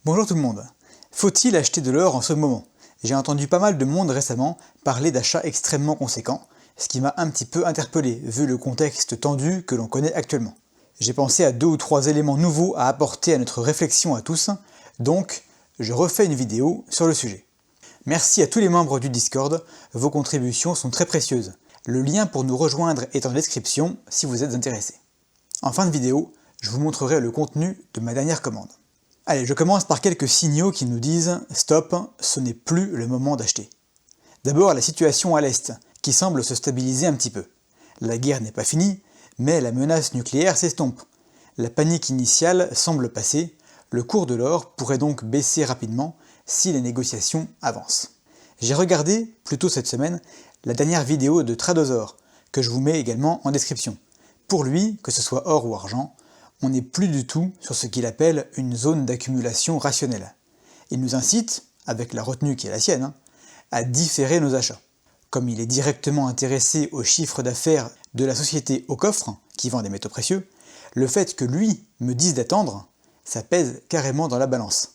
Bonjour tout le monde. Faut-il acheter de l'or en ce moment? J'ai entendu pas mal de monde récemment parler d'achats extrêmement conséquents, ce qui m'a un petit peu interpellé vu le contexte tendu que l'on connaît actuellement. J'ai pensé à 2 ou 3 éléments nouveaux à apporter à notre réflexion à tous, donc je refais une vidéo sur le sujet. Merci à tous les membres du Discord, vos contributions sont très précieuses. Le lien pour nous rejoindre est en description si vous êtes intéressé. En fin de vidéo, je vous montrerai le contenu de ma dernière commande. Allez, je commence par quelques signaux qui nous disent « Stop, ce n'est plus le moment d'acheter ». D'abord, la situation à l'Est, qui semble se stabiliser un petit peu. La guerre n'est pas finie, mais la menace nucléaire s'estompe. La panique initiale semble passer, le cours de l'or pourrait donc baisser rapidement si les négociations avancent. J'ai regardé, plus tôt cette semaine, la dernière vidéo de Tradosaur, que je vous mets également en description. Pour lui, que ce soit or ou argent, on n'est plus du tout sur ce qu'il appelle une zone d'accumulation rationnelle. Il nous incite, avec la retenue qui est la sienne, à différer nos achats. Comme il est directement intéressé au chiffre d'affaires de la société au coffre, qui vend des métaux précieux, le fait que lui me dise d'attendre, ça pèse carrément dans la balance.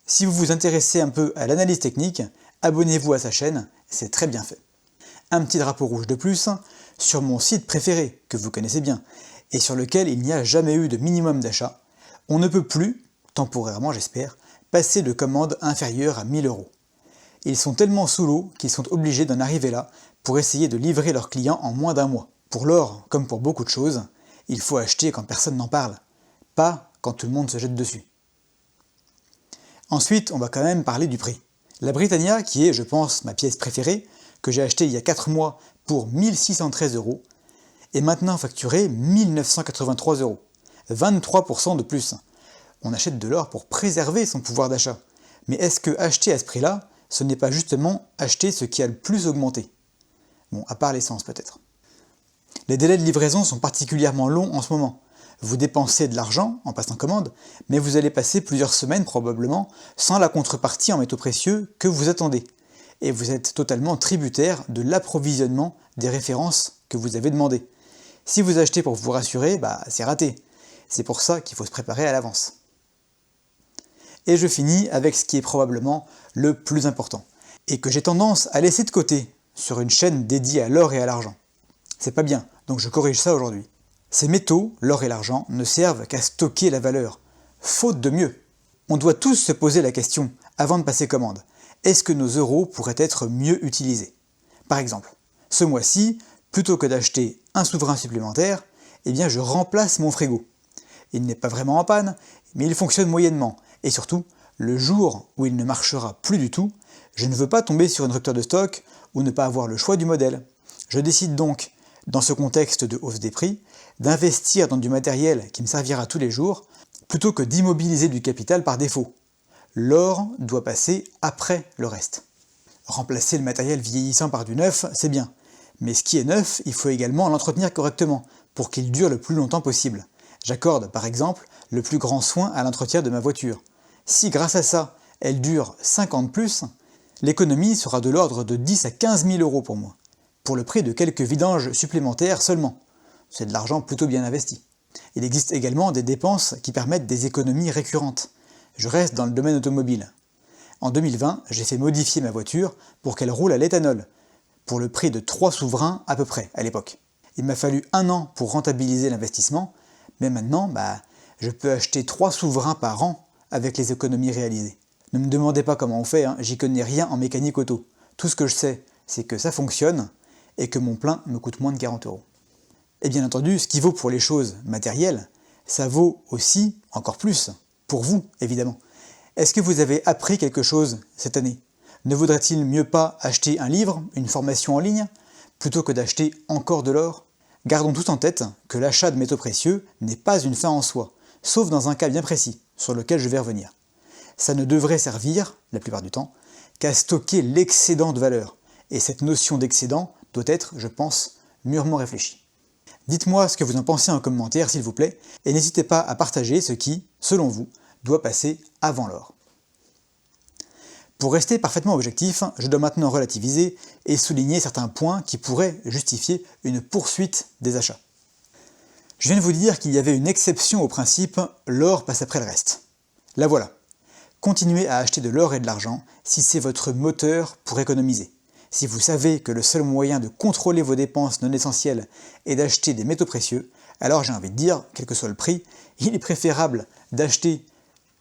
Si vous vous intéressez un peu à l'analyse technique, abonnez-vous à sa chaîne, c'est très bien fait. Un petit drapeau rouge de plus, sur mon site préféré, que vous connaissez bien, et sur lequel il n'y a jamais eu de minimum d'achat, on ne peut plus, temporairement j'espère, passer de commandes inférieures à 1000 €. Ils sont tellement sous l'eau qu'ils sont obligés d'en arriver là pour essayer de livrer leurs clients en moins d'un mois. Pour l'or, comme pour beaucoup de choses, il faut acheter quand personne n'en parle, pas quand tout le monde se jette dessus. Ensuite, on va quand même parler du prix. La Britannia, qui est, je pense, ma pièce préférée, que j'ai achetée il y a 4 mois pour 1613 €, est maintenant facturée 1983 €, 23% de plus. On achète de l'or pour préserver son pouvoir d'achat. Mais est-ce que acheter à ce prix-là, ce n'est pas justement acheter ce qui a le plus augmenté? Bon, à part l'essence peut-être. Les délais de livraison sont particulièrement longs en ce moment. Vous dépensez de l'argent en passant commande, mais vous allez passer plusieurs semaines probablement sans la contrepartie en métaux précieux que vous attendez. Et vous êtes totalement tributaire de l'approvisionnement des références que vous avez demandées. Si vous achetez pour vous rassurer, c'est raté. C'est pour ça qu'il faut se préparer à l'avance. Et je finis avec ce qui est probablement le plus important, et que j'ai tendance à laisser de côté sur une chaîne dédiée à l'or et à l'argent. C'est pas bien, donc je corrige ça aujourd'hui. Ces métaux, l'or et l'argent, ne servent qu'à stocker la valeur, faute de mieux. On doit tous se poser la question, avant de passer commande, est-ce que nos euros pourraient être mieux utilisés? Par exemple, ce mois-ci, plutôt que d'acheter un souverain supplémentaire, je remplace mon frigo. Il n'est pas vraiment en panne, mais il fonctionne moyennement, et surtout, le jour où il ne marchera plus du tout, je ne veux pas tomber sur une rupture de stock ou ne pas avoir le choix du modèle. Je décide donc, dans ce contexte de hausse des prix, d'investir dans du matériel qui me servira tous les jours, plutôt que d'immobiliser du capital par défaut. L'or doit passer après le reste. Remplacer le matériel vieillissant par du neuf, c'est bien. Mais ce qui est neuf, il faut également l'entretenir correctement, pour qu'il dure le plus longtemps possible. J'accorde, par exemple, le plus grand soin à l'entretien de ma voiture. Si grâce à ça, elle dure 5 ans de plus, l'économie sera de l'ordre de 10 à 15 000 € pour moi, pour le prix de quelques vidanges supplémentaires seulement. C'est de l'argent plutôt bien investi. Il existe également des dépenses qui permettent des économies récurrentes. Je reste dans le domaine automobile. En 2020, j'ai fait modifier ma voiture pour qu'elle roule à l'éthanol, pour le prix de 3 souverains à peu près à l'époque. Il m'a fallu 1 an pour rentabiliser l'investissement, mais maintenant, je peux acheter 3 souverains par an avec les économies réalisées. Ne me demandez pas comment on fait, j'y connais rien en mécanique auto. Tout ce que je sais, c'est que ça fonctionne et que mon plein me coûte moins de 40 €. Et bien entendu, ce qui vaut pour les choses matérielles, ça vaut aussi, encore plus, pour vous, évidemment. Est-ce que vous avez appris quelque chose cette année? Ne vaudrait-il mieux pas acheter un livre, une formation en ligne, plutôt que d'acheter encore de l'or? Gardons tout en tête que l'achat de métaux précieux n'est pas une fin en soi, sauf dans un cas bien précis, sur lequel je vais revenir. Ça ne devrait servir, la plupart du temps, qu'à stocker l'excédent de valeur, et cette notion d'excédent doit être, je pense, mûrement réfléchie. Dites-moi ce que vous en pensez en commentaire, s'il vous plaît, et n'hésitez pas à partager ce qui, selon vous, doit passer avant l'or. Pour rester parfaitement objectif, je dois maintenant relativiser et souligner certains points qui pourraient justifier une poursuite des achats. Je viens de vous dire qu'il y avait une exception au principe « l'or passe après le reste ». La voilà. Continuez à acheter de l'or et de l'argent si c'est votre moteur pour économiser. Si vous savez que le seul moyen de contrôler vos dépenses non essentielles est d'acheter des métaux précieux, alors j'ai envie de dire, quel que soit le prix, il est préférable d'acheter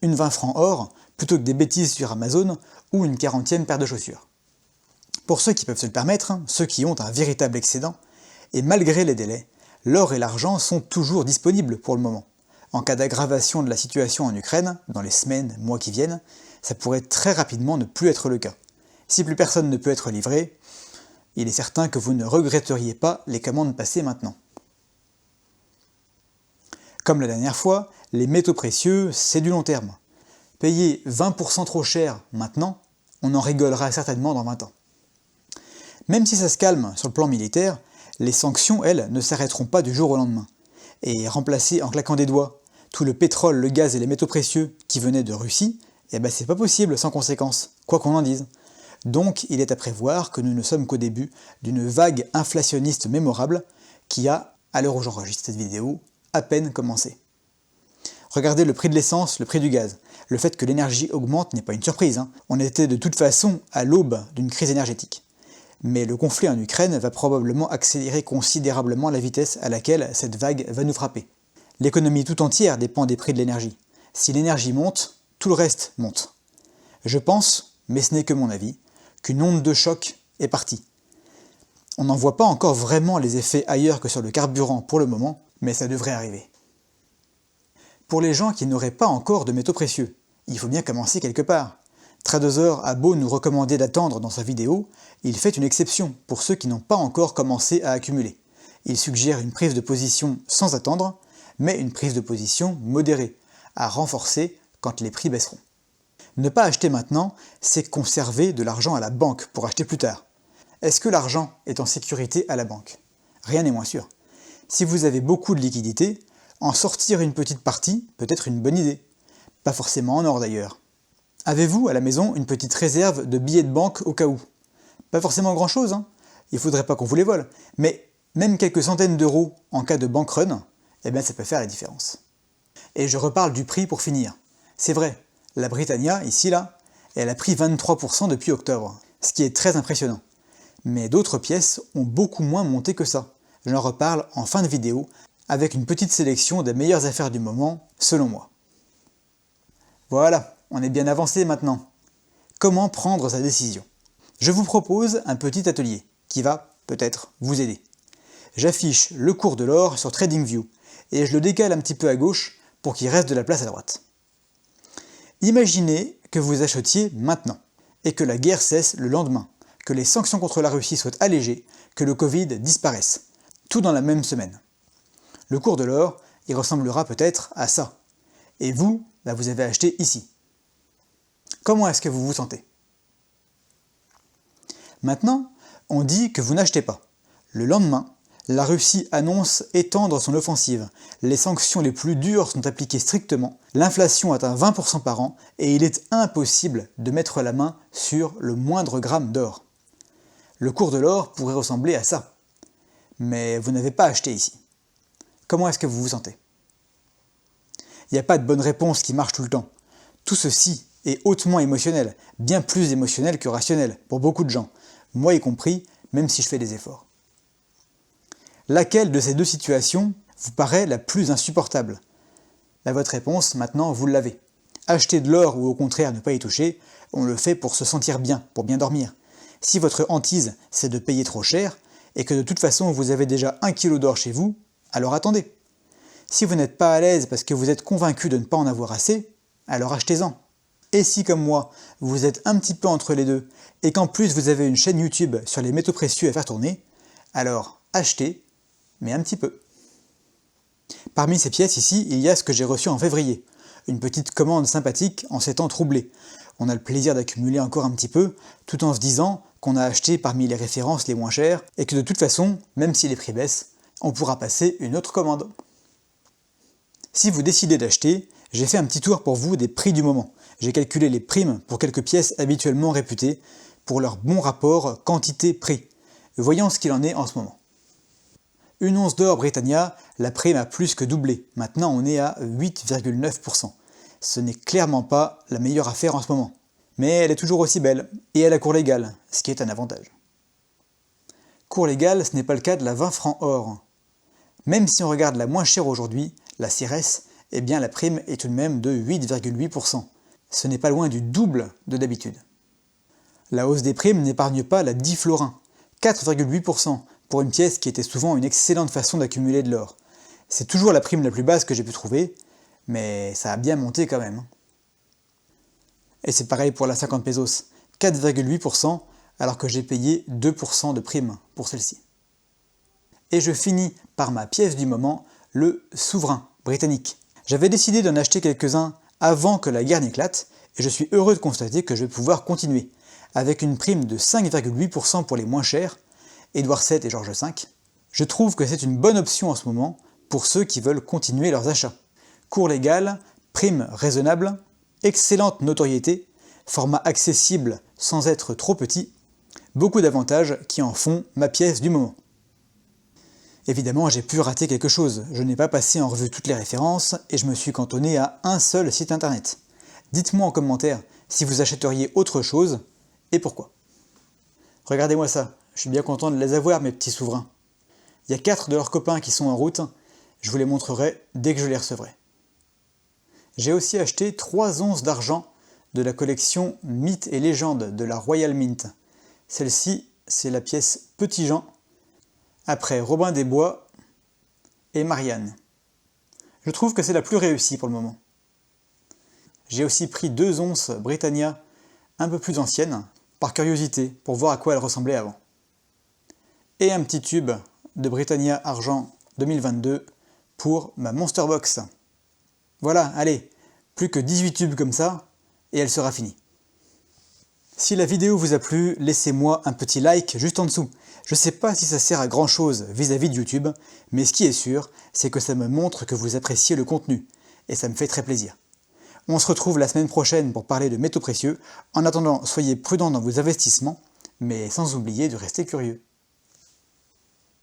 une 20 francs or plutôt que des bêtises sur Amazon ou une 40e paire de chaussures. Pour ceux qui peuvent se le permettre, ceux qui ont un véritable excédent, et malgré les délais, l'or et l'argent sont toujours disponibles pour le moment. En cas d'aggravation de la situation en Ukraine, dans les semaines, mois qui viennent, ça pourrait très rapidement ne plus être le cas. Si plus personne ne peut être livré, il est certain que vous ne regretteriez pas les commandes passées maintenant. Comme la dernière fois, les métaux précieux, c'est du long terme. Payer 20% trop cher maintenant, on en rigolera certainement dans 20 ans. Même si ça se calme sur le plan militaire, les sanctions, elles, ne s'arrêteront pas du jour au lendemain. Et remplacer en claquant des doigts tout le pétrole, le gaz et les métaux précieux qui venaient de Russie, c'est pas possible sans conséquence, quoi qu'on en dise. Donc il est à prévoir que nous ne sommes qu'au début d'une vague inflationniste mémorable qui a, à l'heure où j'enregistre cette vidéo, à peine commencé. Regardez le prix de l'essence, le prix du gaz. Le fait que l'énergie augmente n'est pas une surprise. On était de toute façon à l'aube d'une crise énergétique. Mais le conflit en Ukraine va probablement accélérer considérablement la vitesse à laquelle cette vague va nous frapper. L'économie tout entière dépend des prix de l'énergie. Si l'énergie monte, tout le reste monte. Je pense, mais ce n'est que mon avis, qu'une onde de choc est partie. On n'en voit pas encore vraiment les effets ailleurs que sur le carburant pour le moment, mais ça devrait arriver. Pour les gens qui n'auraient pas encore de métaux précieux, il faut bien commencer quelque part. Tradosaur a beau nous recommander d'attendre dans sa vidéo, il fait une exception pour ceux qui n'ont pas encore commencé à accumuler. Il suggère une prise de position sans attendre, mais une prise de position modérée, à renforcer quand les prix baisseront. Ne pas acheter maintenant, c'est conserver de l'argent à la banque pour acheter plus tard. Est-ce que l'argent est en sécurité à la banque? Rien n'est moins sûr. Si vous avez beaucoup de liquidités, en sortir une petite partie peut être une bonne idée. Pas forcément en or d'ailleurs. Avez-vous à la maison une petite réserve de billets de banque au cas où? Pas forcément grand chose, il faudrait pas qu'on vous les vole, mais même quelques centaines d'euros en cas de bank run, ça peut faire la différence. Et je reparle du prix pour finir. C'est vrai, la Britannia, ici là, elle a pris 23% depuis octobre, ce qui est très impressionnant. Mais d'autres pièces ont beaucoup moins monté que ça. J'en reparle en fin de vidéo, avec une petite sélection des meilleures affaires du moment, selon moi. Voilà, on est bien avancé maintenant. Comment prendre sa décision? Je vous propose un petit atelier qui va, peut-être, vous aider. J'affiche le cours de l'or sur TradingView et je le décale un petit peu à gauche pour qu'il reste de la place à droite. Imaginez que vous achetiez maintenant et que la guerre cesse le lendemain, que les sanctions contre la Russie soient allégées, que le Covid disparaisse, tout dans la même semaine. Le cours de l'or, il ressemblera peut-être à ça. Et vous, vous avez acheté ici. Comment est-ce que vous vous sentez? Maintenant, on dit que vous n'achetez pas. Le lendemain, la Russie annonce étendre son offensive. Les sanctions les plus dures sont appliquées strictement, l'inflation atteint 20% par an et il est impossible de mettre la main sur le moindre gramme d'or. Le cours de l'or pourrait ressembler à ça. Mais vous n'avez pas acheté ici. Comment est-ce que vous vous sentez? Il n'y a pas de bonne réponse qui marche tout le temps. Tout ceci est hautement émotionnel, bien plus émotionnel que rationnel, pour beaucoup de gens, moi y compris, même si je fais des efforts. Laquelle de ces deux situations vous paraît la plus insupportable? Votre réponse, maintenant, vous l'avez. Acheter de l'or ou au contraire ne pas y toucher, on le fait pour se sentir bien, pour bien dormir. Si votre hantise, c'est de payer trop cher, et que de toute façon vous avez déjà 1 kg d'or chez vous, alors attendez. Si vous n'êtes pas à l'aise parce que vous êtes convaincu de ne pas en avoir assez, alors achetez-en. Et si comme moi, vous êtes un petit peu entre les deux, et qu'en plus vous avez une chaîne YouTube sur les métaux précieux à faire tourner, alors achetez, mais un petit peu. Parmi ces pièces ici, il y a ce que j'ai reçu en février. Une petite commande sympathique en ces temps troublés. On a le plaisir d'accumuler encore un petit peu, tout en se disant qu'on a acheté parmi les références les moins chères, et que de toute façon, même si les prix baissent, on pourra passer une autre commande. Si vous décidez d'acheter, j'ai fait un petit tour pour vous des prix du moment. J'ai calculé les primes pour quelques pièces habituellement réputées, pour leur bon rapport quantité-prix. Voyons ce qu'il en est en ce moment. Une once d'or Britannia, la prime a plus que doublé. Maintenant on est à 8,9%. ce n'est clairement pas la meilleure affaire en ce moment. Mais elle est toujours aussi belle, et elle a cours légal, ce qui est un avantage. Cours légal, ce n'est pas le cas de la 20 francs or. Même si on regarde la moins chère aujourd'hui, la CRS, eh bien la prime est tout de même de 8,8%. Ce n'est pas loin du double de d'habitude. La hausse des primes n'épargne pas la 10 florins, 4,8% pour une pièce qui était souvent une excellente façon d'accumuler de l'or. C'est toujours la prime la plus basse que j'ai pu trouver, mais ça a bien monté quand même. Et c'est pareil pour la 50 pesos, 4,8% alors que j'ai payé 2% de prime pour celle-ci. Et je finis par ma pièce du moment, le souverain britannique. J'avais décidé d'en acheter quelques-uns avant que la guerre n'éclate, et je suis heureux de constater que je vais pouvoir continuer, avec une prime de 5,8% pour les moins chers, Édouard VII et George V. Je trouve que c'est une bonne option en ce moment pour ceux qui veulent continuer leurs achats. Cours légal, prime raisonnable, excellente notoriété, format accessible sans être trop petit, beaucoup d'avantages qui en font ma pièce du moment. Évidemment, j'ai pu rater quelque chose, je n'ai pas passé en revue toutes les références et je me suis cantonné à un seul site internet. Dites-moi en commentaire si vous achèteriez autre chose et pourquoi. Regardez-moi ça, je suis bien content de les avoir mes petits souverains. Il y a 4 de leurs copains qui sont en route, je vous les montrerai dès que je les recevrai. J'ai aussi acheté 3 onces d'argent de la collection Mythes et légendes de la Royal Mint. Celle-ci, c'est la pièce Petit Jean, après Robin des Bois et Marianne. Je trouve que c'est la plus réussie pour le moment. J'ai aussi pris 2 onces Britannia un peu plus anciennes, par curiosité, pour voir à quoi elles ressemblaient avant. Et un petit tube de Britannia Argent 2022 pour ma Monster Box. Voilà, allez, plus que 18 tubes comme ça, et elle sera finie. Si la vidéo vous a plu, laissez-moi un petit like juste en dessous. Je sais pas si ça sert à grand chose vis-à-vis de YouTube, mais ce qui est sûr, c'est que ça me montre que vous appréciez le contenu, et ça me fait très plaisir. On se retrouve la semaine prochaine pour parler de métaux précieux. En attendant, soyez prudents dans vos investissements, mais sans oublier de rester curieux.